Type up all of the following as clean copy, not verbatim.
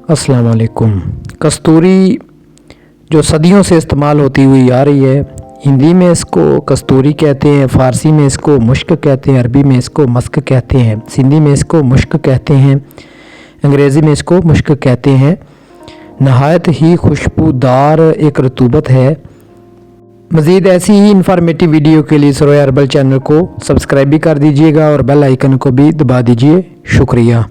अस्सलाम वालेकुम। कस्तूरी जो सदियों से इस्तेमाल होती हुई आ रही है, हिंदी में इसको कस्तूरी कहते हैं, फ़ारसी में इसको मुश्क कहते हैं, अरबी में इसको मस्क कहते हैं, सिंधी में इसको मुश्क कहते हैं, अंग्रेज़ी में इसको मुश्क कहते हैं। नहायत ही खुशबूदार एक रतूबत है। मज़ीद ऐसी ही इन्फॉर्मेटिव वीडियो के लिए सरोया हर्बल चैनल को सब्सक्राइब भी कर दीजिएगा और बेल आइकन को भी दबा दीजिए। शुक्रिया।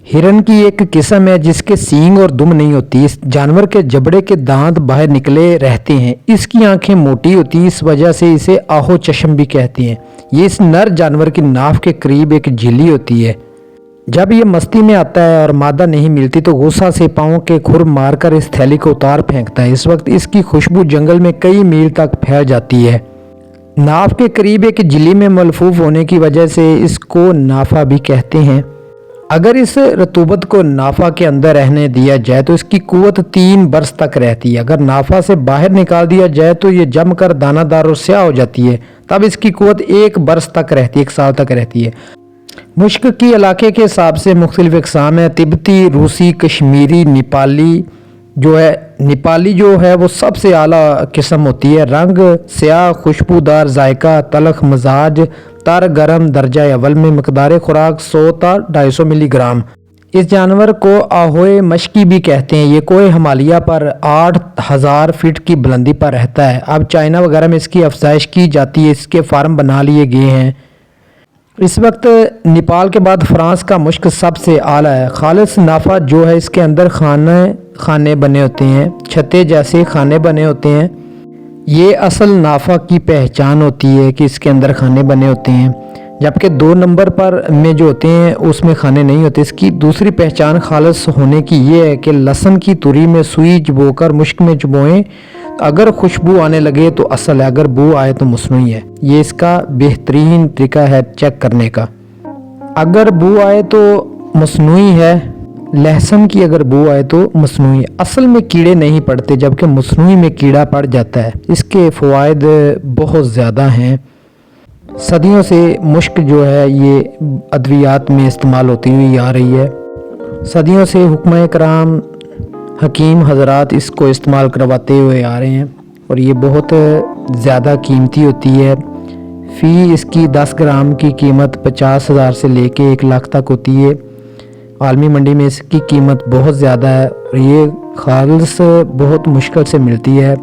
हिरन की एक किस्म है जिसके सींग और दुम नहीं होती। इस जानवर के जबड़े के दांत बाहर निकले रहते हैं। इसकी आंखें मोटी होती हैं, इस वजह से इसे आहो चश्म भी कहते हैं। ये इस नर जानवर की नाफ के करीब एक झिल्ली होती है। जब ये मस्ती में आता है और मादा नहीं मिलती तो गुस्सा से पाँव के खुर मारकर इस थैली को उतार फेंकता है। इस वक्त इसकी खुशबू जंगल में कई मील तक फैल जाती है। नाफ के करीब एक झिल्ली में मलफूफ होने की वजह से इसको नाफा भी कहते हैं। अगर इस रतूबत को नाफा के अंदर रहने दिया जाए तो इसकी कुव्वत 3 बरस तक रहती है। अगर नाफा से बाहर निकाल दिया जाए तो ये जमकर दानादार और स्याह हो जाती है। तब इसकी कुव्वत 1 बरस तक रहती है, 1 साल तक रहती है। मुश्क की इलाके के हिसाब से मुख्तलिफ इक़साम है। तिब्बती, रूसी, कश्मीरी, नेपाली जो है वो सबसे आला किस्म होती है। रंग स्याह, खुशबूदार, जायका तलख, मजाज तर गरम, दर्जा अव्वल में। मकदार खुराक 100 था 250 मिलीग्राम। इस जानवर को आहोए मशकी भी कहते हैं। ये कोई हिमालय पर 8000 फीट की बुलंदी पर रहता है। अब चाइना वगैरह में इसकी अफजाइश की जाती है। इसके फार्म बना लिए गए हैं। इस वक्त नेपाल के बाद फ्रांस का मुश्क सबसे आला है। खालिस नाफा जो है इसके अंदर खाने बने होते हैं, छते जैसे खाने बने होते हैं। ये असल नाफा की पहचान होती है कि इसके अंदर खाने बने होते हैं, जबकि 2 नंबर पर में जो होते हैं उसमें खाने नहीं होते। इसकी दूसरी पहचान खालिस होने की ये है कि लहसुन की तुरी में सुई चबोकर मुश्क में चबोएं। अगर खुशबू आने लगे तो असल है, अगर बू आए तो मसनूई है। ये इसका बेहतरीन तरीका है चेक करने का। अगर बू आए तो मसनूई है, लहसुन की अगर बू आए तो मसनूई है। असल में कीड़े नहीं पड़ते, जबकि मसनूई में कीड़ा पड़ जाता है। इसके फ़वाइद बहुत ज़्यादा हैं। सदियों से मुश्क जो है ये अद्वियात में इस्तेमाल होती हुई आ रही है। सदियों से हुक्मा कराम हकीम हजरात इसको इस्तेमाल करवाते हुए आ रहे हैं और ये बहुत ज़्यादा कीमती होती है। फ़ी इसकी 10 ग्राम की कीमत 50,000 से लेके 1 लाख तक होती है। आलमी मंडी में इसकी कीमत बहुत ज़्यादा है और ये खालिस बहुत मुश्किल से मिलती है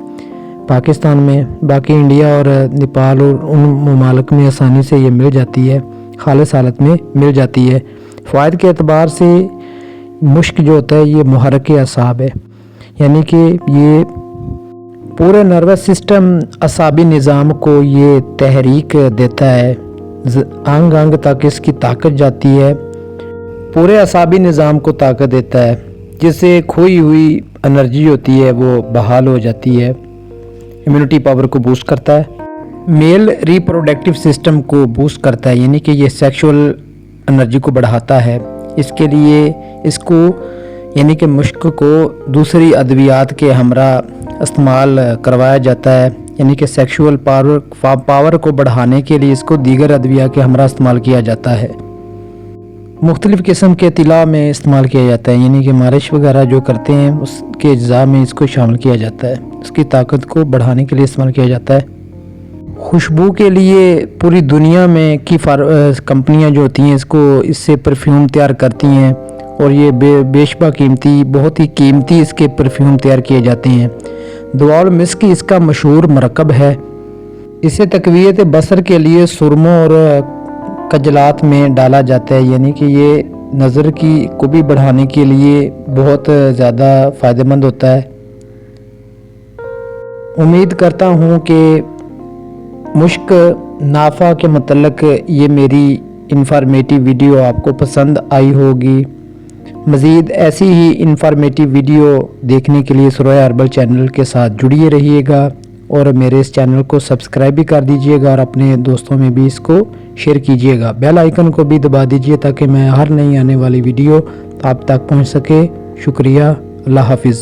पाकिस्तान में। बाकी इंडिया और नेपाल और उन ममालिक में आसानी से ये मिल जाती है, खालिस हालत में मिल जाती है। फ़ायदे के एतबार से मुश्क जो होता है ये मुहर्रिक असाब है, यानी कि ये पूरे नर्वस सिस्टम असाबी निज़ाम को ये तहरीक देता है। अंग अंग तक इसकी ताकत जाती है, पूरे असाबी निज़ाम को ताकत देता है, जिससे खोई हुई एनर्जी होती है वो बहाल हो जाती है। इम्यूनिटी पावर को बूस्ट करता है, मेल रिप्रोडक्टिव सिस्टम को बूस्ट करता है, यानी कि ये सेक्सुअल एनर्जी को बढ़ाता है। इसके लिए इसको यानी कि मुश्क को दूसरी अद्वियात के हमरा इस्तेमाल करवाया जाता है, यानी कि सेक्सुअल पावर को बढ़ाने के लिए इसको दीगर अद्विया के हमरा इस्तेमाल किया जाता है। मुख्तलिफ़ किस्म के तिला में इस्तेमाल किया जाता है, यानी कि मारिश वगैरह जो करते हैं उसके अज्जा में इसको शामिल किया जाता है। उसकी ताकत को बढ़ाने के लिए इस्तेमाल किया जाता है। खुशबू के लिए पूरी दुनिया में की कंपनियां जो होती हैं इससे परफ्यूम तैयार करती हैं और ये बेशबा कीमती, बहुत ही कीमती इसके परफ्यूम तैयार किए जाते हैं। दवाउल मिस्क इसका मशहूर मरकब है। इसे तक़वियत बसर के लिए सुरमों और कजलात में डाला जाता है, यानी कि ये नज़र की कुबी बढ़ाने के लिए बहुत ज़्यादा फ़ायदेमंद होता है। उम्मीद करता हूँ कि मुश्क नाफा के मतलब ये मेरी इन्फॉर्मेटिव वीडियो आपको पसंद आई होगी। मज़ीद ऐसी ही इन्फॉर्मेटिव वीडियो देखने के लिए सरोया हर्बल चैनल के साथ जुड़िए रहिएगा और मेरे इस चैनल को सब्सक्राइब भी कर दीजिएगा और अपने दोस्तों में भी इसको शेयर कीजिएगा। बेल आइकन को भी दबा दीजिए ताकि मैं हर नई आने वाली वीडियो आप तक पहुंच सके। शुक्रिया। अल्लाह हाफिज़।